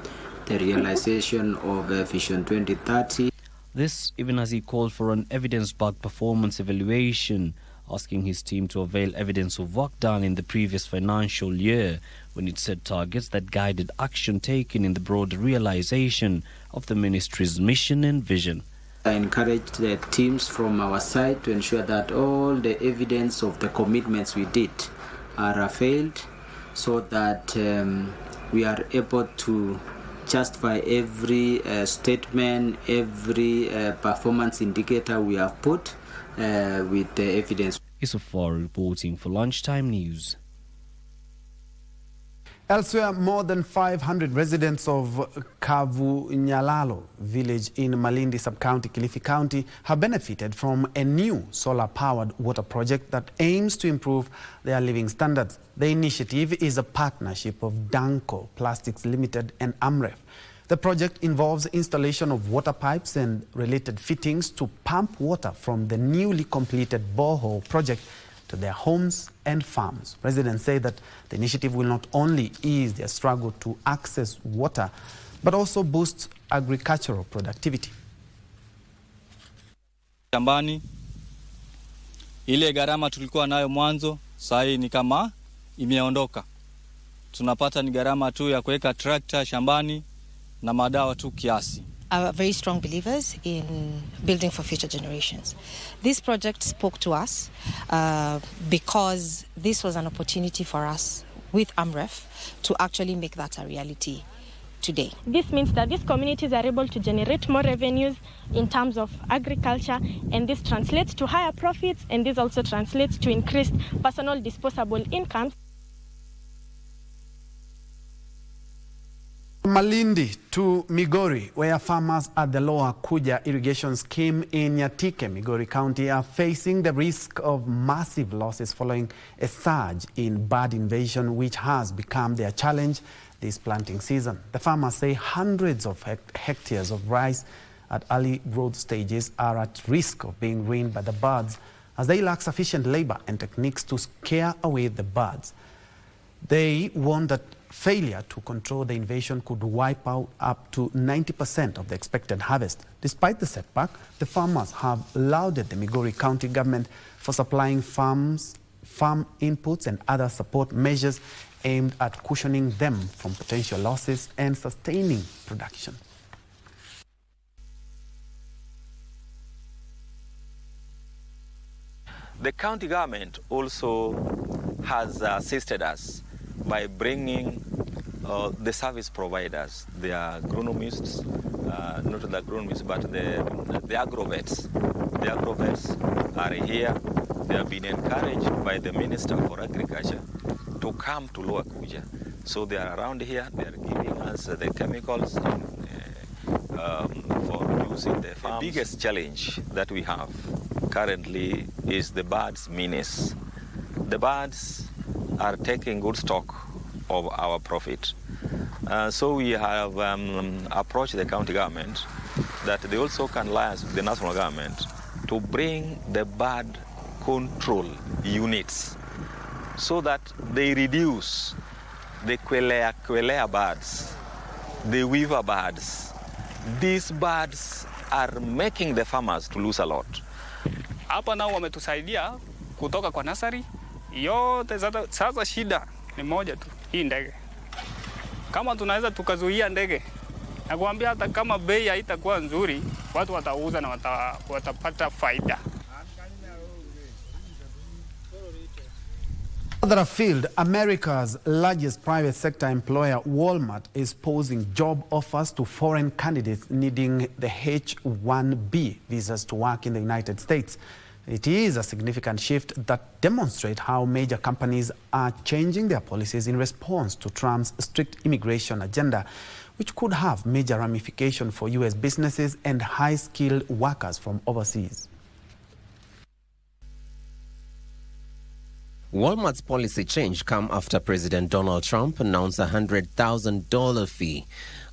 the realization of Vision 2030. This even as he called for an evidence-backed performance evaluation, asking his team to avail evidence of work done in the previous financial year when it set targets that guided action taken in the broader realization of the ministry's mission and vision. I encourage the teams from our side to ensure that all the evidence of the commitments we did are availed, so that we are able to justify every statement, every performance indicator we have put with the evidence. Isofar reporting for Lunchtime News. Elsewhere, more than 500 residents of Kavunyalalo village in Malindi Sub-County, Kilifi County, have benefited from a new solar-powered water project that aims to improve their living standards. The initiative is a partnership of Danko Plastics Limited and Amref. The project involves installation of water pipes and related fittings to pump water from the newly completed borehole project to their homes and farms. Residents say that the initiative will not only ease their struggle to access water, but also boost agricultural productivity. Shambani Ile gharama tulikuwa nayo mwanzo, sasa ni kama imeondoka. Tunapata ni gharama tu ya kuweka tractor shambani na madawa tu kiasi. Are very strong believers in building for future generations. This project spoke to us because this was an opportunity for us with AMREF to actually make that a reality today. This means that these communities are able to generate more revenues in terms of agriculture, and this translates to higher profits, and this also translates to increased personal disposable incomes. Malindi to Migori, where farmers at the Lower Kuja irrigation scheme in Nyatike, Migori County, are facing the risk of massive losses following a surge in bird invasion, which has become their challenge this planting season. The farmers say hundreds of hectares of rice at early growth stages are at risk of being ruined by the birds, as they lack sufficient labor and techniques to scare away the birds. They warn that failure to control the invasion could wipe out up to 90% of the expected harvest. Despite the setback, the farmers have lauded the Migori County government for supplying farm inputs and other support measures aimed at cushioning them from potential losses and sustaining production. The county government also has assisted us by bringing the service providers, the agronomists, not the agronomists, but the agrovets. The agrovets are here. They have been encouraged by the Minister for Agriculture to come to Lower Kuja. So they are around here. They are giving us the chemicals for use in the farms. The biggest challenge that we have currently is the birds' menace. The birds are taking good stock of our profit. So we have approached the county government that they also can liaise with the national government to bring the bird control units so that they reduce the quelea birds, the weaver birds. These birds are making the farmers to lose a lot. Hapa nao wametusaidia kutoka kwa nasari yote. Sasa shida ni moja tu, hii ndege. Kama tunaweza tukazuia ndege, nakwambia hata kama bei haitakuwa nzuri, watu watauza na watapata faida. Further afield, America's largest private sector employer, Walmart, is posing job offers to foreign candidates needing the H-1B visas to work in the United States. It is a significant shift that demonstrates how major companies are changing their policies in response to Trump's strict immigration agenda, which could have major ramifications for U.S. businesses and high-skilled workers from overseas. Walmart's policy change come after President Donald Trump announced a $100,000 fee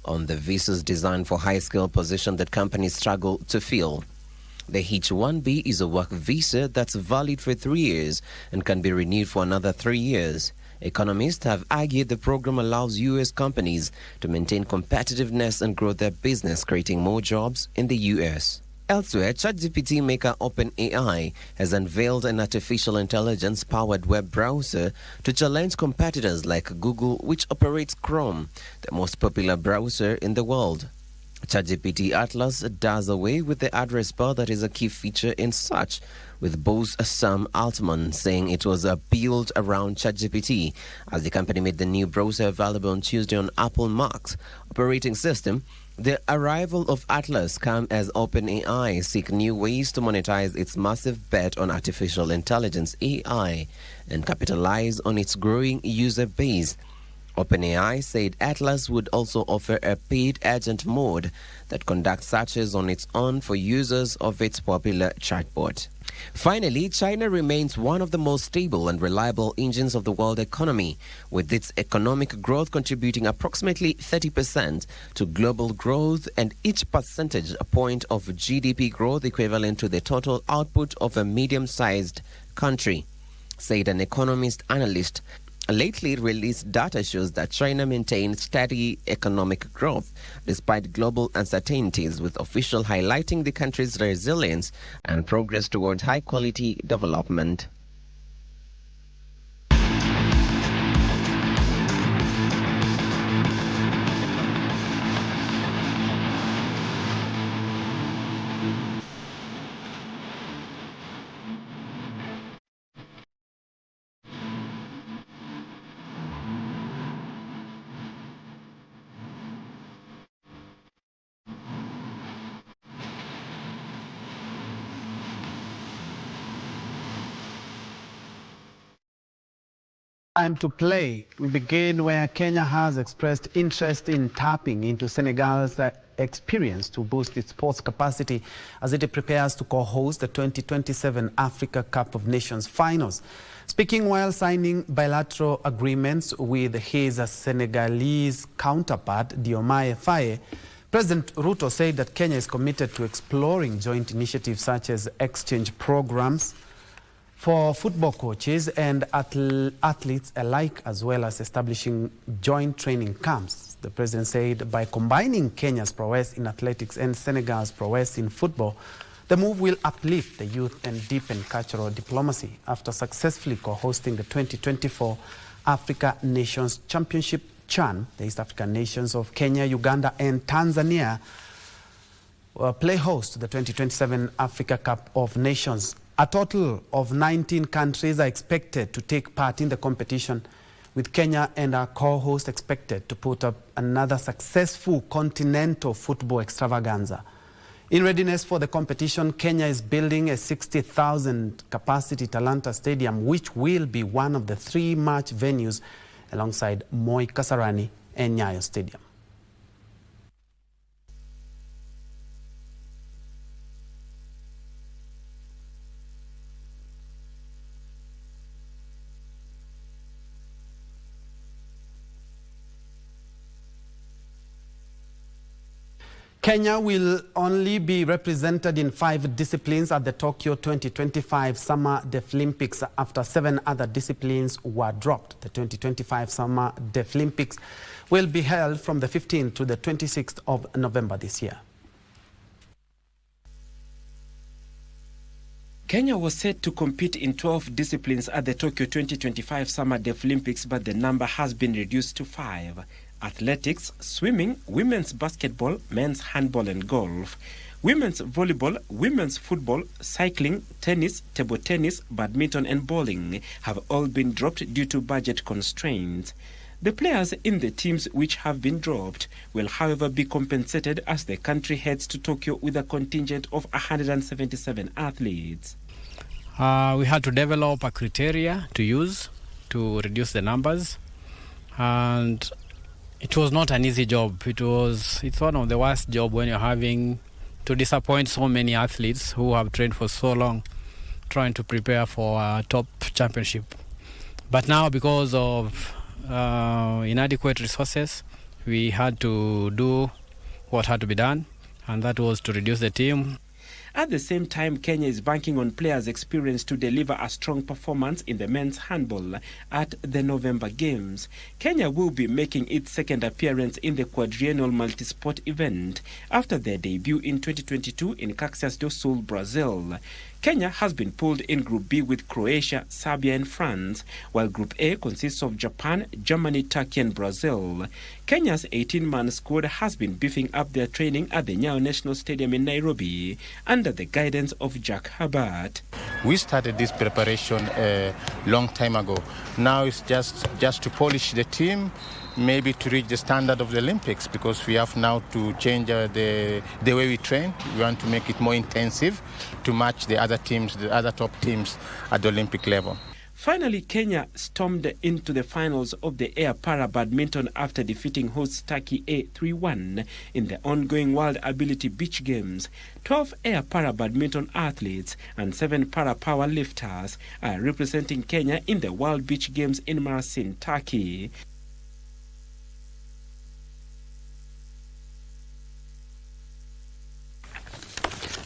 on the visas designed for high-skilled positions that companies struggle to fill. The H-1B is a work visa that's valid for 3 years and can be renewed for another 3 years. Economists have argued the program allows U.S. companies to maintain competitiveness and grow their business, creating more jobs in the U.S. Elsewhere, ChatGPT maker OpenAI has unveiled an artificial intelligence-powered web browser to challenge competitors like Google, which operates Chrome, the most popular browser in the world. ChatGPT Atlas does away with the address bar that is a key feature in search, with boss Sam Altman saying it was built around ChatGPT. As the company made the new browser available on Tuesday on Apple Mac operating system, the arrival of Atlas comes as OpenAI seek new ways to monetize its massive bet on artificial intelligence AI and capitalize on its growing user base. OpenAI said Atlas would also offer a paid agent mode that conducts searches on its own for users of its popular chatbot. Finally, China remains one of the most stable and reliable engines of the world economy, with its economic growth contributing approximately 30% to global growth and each percentage point of GDP growth equivalent to the total output of a medium-sized country, said an economist analyst Lately released data shows that China maintained steady economic growth despite global uncertainties, with officials highlighting the country's resilience and progress towards high-quality development. Time to play. We begin where Kenya has expressed interest in tapping into Senegal's experience to boost its sports capacity as it prepares to co-host the 2027 Africa Cup of Nations finals. Speaking while signing bilateral agreements with his Senegalese counterpart, Diomaye Faye, President Ruto said that Kenya is committed to exploring joint initiatives such as exchange programs for football coaches and athletes alike, as well as establishing joint training camps. The president said by combining Kenya's prowess in athletics and Senegal's prowess in football, the move will uplift the youth and deepen cultural diplomacy. After successfully co-hosting the 2024 Africa Nations Championship, CHAN, the East African nations of Kenya, Uganda and Tanzania play host to the 2027 Africa Cup of Nations. A total of 19 countries are expected to take part in the competition, with Kenya and our co-host expected to put up another successful continental football extravaganza. In readiness for the competition, Kenya is building a 60,000 capacity Talanta Stadium, which will be one of the 3 match venues alongside Moi Kasarani and Nyayo Stadium. Kenya will only be represented in 5 disciplines at the Tokyo 2025 Summer Deaflympics after 7 other disciplines were dropped. The 2025 Summer Deaflympics will be held from the 15th to the 26th of November this year. Kenya was set to compete in 12 disciplines at the Tokyo 2025 Summer Deaflympics, but the number has been reduced to 5. Athletics, swimming, women's basketball, men's handball and golf, women's volleyball, women's football, cycling, tennis, table tennis, badminton and bowling have all been dropped due to budget constraints. The players in the teams which have been dropped will, however, be compensated as the country heads to Tokyo with a contingent of 177 athletes. We had to develop a criteria to use to reduce the numbers, and it was not an easy job. It's one of the worst jobs when you're having to disappoint so many athletes who have trained for so long trying to prepare for a top championship. But now, because of inadequate resources, we had to do what had to be done, and that was to reduce the team. At the same time, Kenya is banking on players' experience to deliver a strong performance in the men's handball at the November Games. Kenya will be making its second appearance in the quadrennial multisport event after their debut in 2022 in Caxias do Sul, Brazil. Kenya has been pulled in Group B with Croatia, Serbia and France, while Group A consists of Japan, Germany, Turkey and Brazil. Kenya's 18-man squad has been beefing up their training at the Nyayo National Stadium in Nairobi under the guidance of Jack Herbert. We started this preparation a long time ago. Now it's just to polish the team, maybe to reach the standard of the Olympics, because we have now to change the way we train. We want to make it more intensive to match the other teams, the other top teams at the Olympic level. Finally, Kenya stormed into the finals of the Air Para Badminton after defeating host Turkey A 3-1 in the ongoing World Ability Beach Games. 12 Air Para Badminton athletes and 7 Para Power lifters are representing Kenya in the World Beach Games in Mersin, Turkey.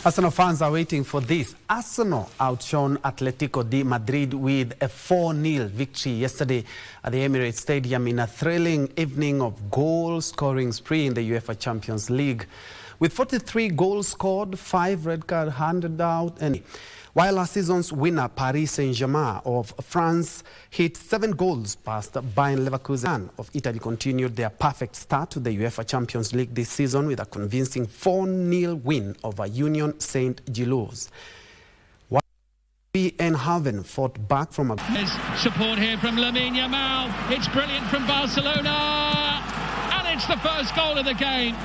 Arsenal fans are waiting for this. Arsenal outshone Atletico de Madrid with a 4-0 victory yesterday at the Emirates Stadium in a thrilling evening of goal-scoring spree in the UEFA Champions League. With 43 goals scored, 5 red cards handed out, and while last season's winner Paris Saint-Germain of France hit 7 goals past Bayern Leverkusen of Italy continued their perfect start to the UEFA Champions League this season with a convincing 4-0 win over Union Saint-Gilloise. While Eindhoven fought back from a... There's support here from Lamine Yamal. It's brilliant from Barcelona. And it's the first goal of the game.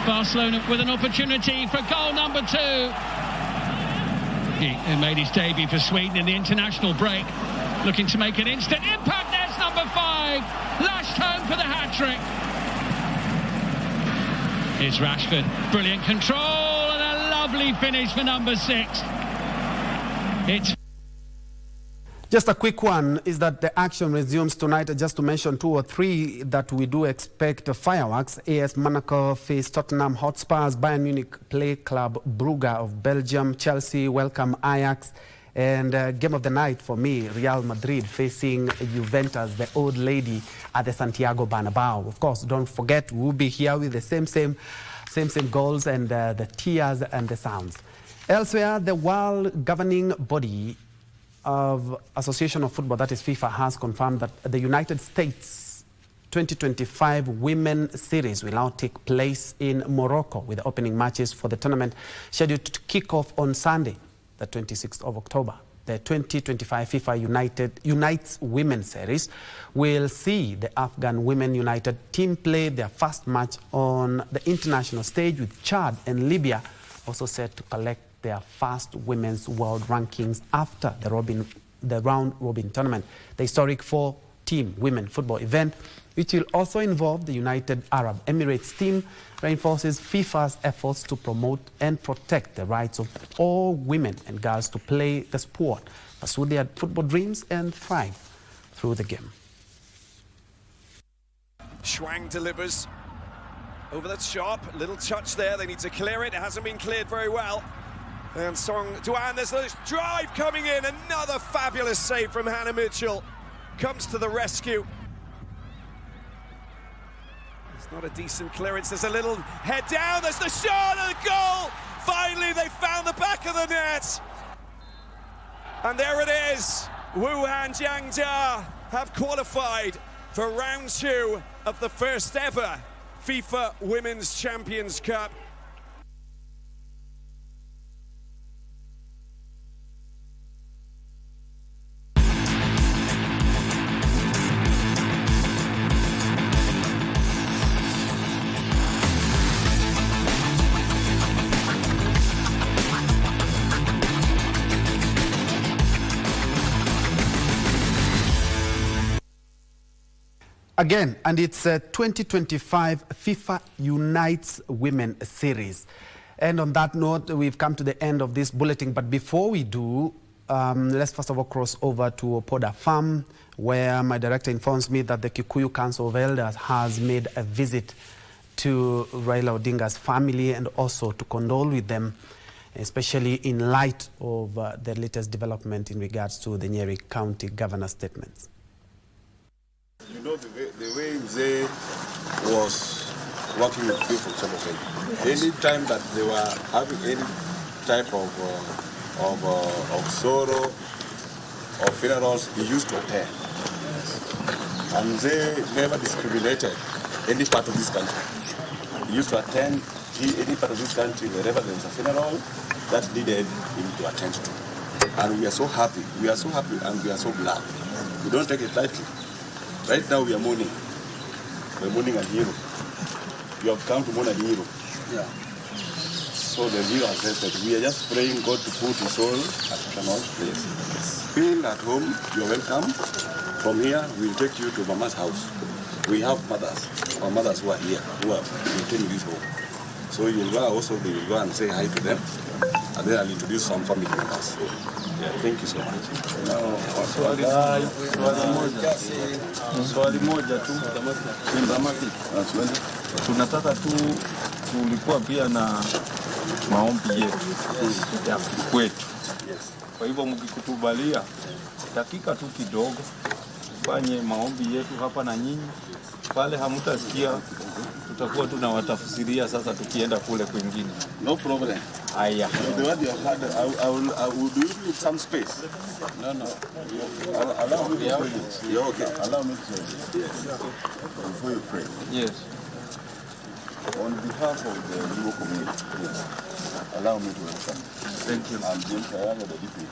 Barcelona with an opportunity for goal number 2. He made his debut for Sweden in the international break, looking to make an instant impact. There's number 5, lashed home for the hat-trick. Here's Rashford, brilliant control and a lovely finish for number 6. It's just a quick one is that the action resumes tonight. Just to mention 2 or 3 that we do expect fireworks. AS Monaco face Tottenham Hotspurs, Bayern Munich play Club Brugge of Belgium, Chelsea welcome Ajax, and game of the night for me, Real Madrid facing Juventus, the old lady at the Santiago Bernabeu. Of course, don't forget we'll be here with the same goals and the tears and the sounds. Elsewhere, the world governing body of Association of Football, that is FIFA, has confirmed that the United States 2025 Women Series will now take place in Morocco, with the opening matches for the tournament scheduled to kick off on Sunday, the 26th of October. The 2025 FIFA Unites Women Series will see the Afghan Women United team play their first match on the international stage, with Chad and Libya also set to collect their first women's world rankings after the round-robin tournament. The historic 4-team women football event, which will also involve the United Arab Emirates team, reinforces FIFA's efforts to promote and protect the rights of all women and girls to play the sport, pursue their football dreams, and thrive through the game. Schwang delivers over the top, little touch there, they need to clear it hasn't been cleared very well. And Song Duan, there's a drive coming in, another fabulous save from Hannah Mitchell. Comes to the rescue. It's not a decent clearance, there's a little head down, there's the shot and the goal! Finally they found the back of the net. And there it is, Wuhan Jiangda have qualified for round 2 of the first ever FIFA Women's Champions Cup. Again, and it's a 2025 FIFA Unites Women Series. And on that note, we've come to the end of this bulletin. But before we do, let's first of all cross over to Opoda Farm, where my director informs me that the Kikuyu Council of Elders has made a visit to Raila Odinga's family and also to condole with them, especially in light of the latest development in regards to the Nyeri County Governor's statements. You know, the way Njue was working with people from Somalia, any time that they were having any type of sorrow or funerals, he used to attend. And they never discriminated any part of this country. He used to attend any part of this country wherever there is a funeral that needed him to attend to. And we are so happy. We are so happy and we are so glad. We don't take it lightly. Right now we are mourning. We are mourning a hero. You have come to mourn a hero. Yeah. So the hero has rested. We are just praying God to put his soul at Cannot place. Feel at home. You are welcome. From here, we will take you to Mama's house. We have mothers. Our mothers who are here, who are maintaining this home. So you will also go and say hi to them. And then I'll introduce some family members. Yeah, thank you so much. Swali moja tu tunataka tu, tulikuwa pia na maombi yetu ya kwetu. Kwa hivyo mkikutubalia dakika tu kidogo tufanye maombi yetu hapa na nyinyi, pale hamtasikia tutakuwa tunawatafsiria sasa tukienda kule kwingine. No problem. Aya. The word you have had, I will do it with some space. No. Allow me to pray. You're okay. Allow me to pray. Yes. Before you pray. Yes. On behalf of the Luo community, yes. Allow me to welcome you. Thank you. I'm James Ayaga, the deputy of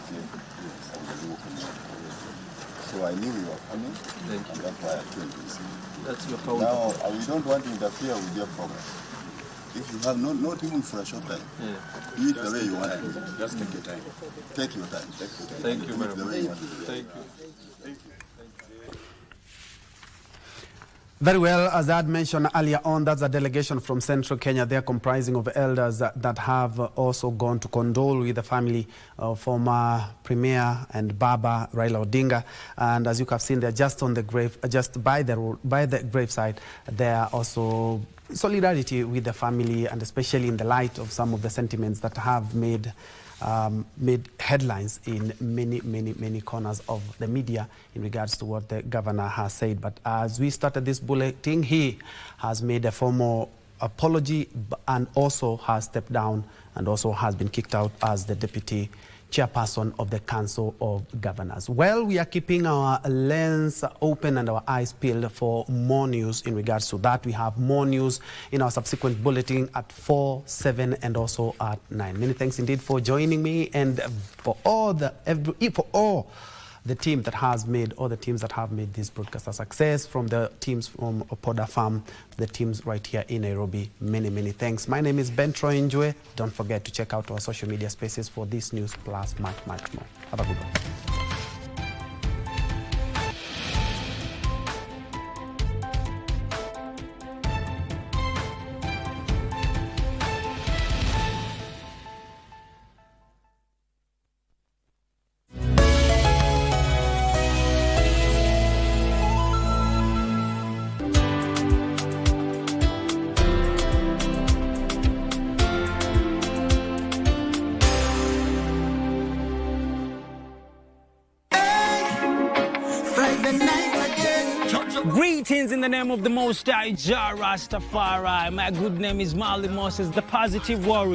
the Luo community. So I knew you were coming, and that's why I came to see you. That's your fault. Now, we don't want to interfere with your program. If you have not even for a short time, do it the way you want to do it. Just take your time. Take your time. Thank you very much. Thank you. Very well, as I had mentioned earlier on, that's a delegation from Central Kenya. They are comprising of elders that have also gone to condole with the family of former Premier and Baba Raila Odinga. And as you have seen, they're just on the grave, just by the graveside. They are also solidarity with the family, and especially in the light of some of the sentiments that have made headlines in many corners of the media in regards to what the governor has said. But as we started this bulletin, he has made a formal apology and also has stepped down and also has been kicked out as the deputy chairperson of the Council of Governors. Well, we are keeping our lens open and our eyes peeled for more news in regards to that. We have more news in our subsequent bulletin at 4, 7, and also at 9. Many thanks indeed for joining me, and for all the team that has made, all the teams that have made this broadcast a success, from the teams from Opoda Farm, the teams right here in Nairobi. Many thanks. My name is Njue. Don't forget to check out our social media spaces for this news plus much more. Have a good one. Greetings in the name of the Most High Jah Rastafari. My good name is Mali Moses, the Positive Warrior.